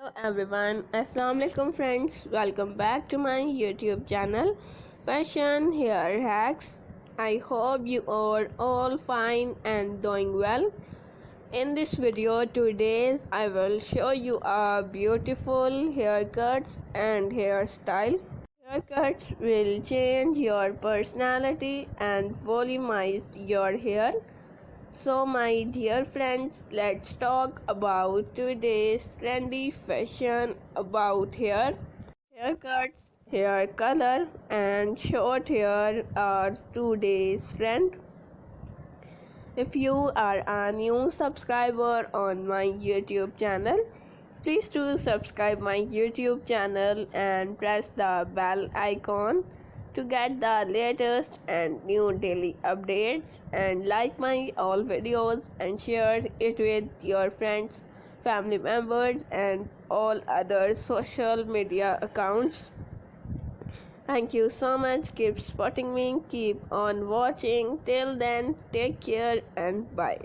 Hello everyone, Assalamualaikum friends. Welcome back to my YouTube channel, Fashion Hair Hacks. I hope you are all fine and doing well. In this video today, I will show you a beautiful haircuts and hairstyle. Haircuts will change your personality and volumize your hair. So my dear friends, let's talk about today's trendy fashion about hair. Haircuts, hair color and short hair are today's trend. If you are a new subscriber on my YouTube channel, please do subscribe my YouTube channel and press the bell icon to get the latest and new daily updates, and like my all videos and share it with your friends, family members and all other social media accounts. Thank you so much. Keep supporting me, keep on watching. Till then, take care and bye.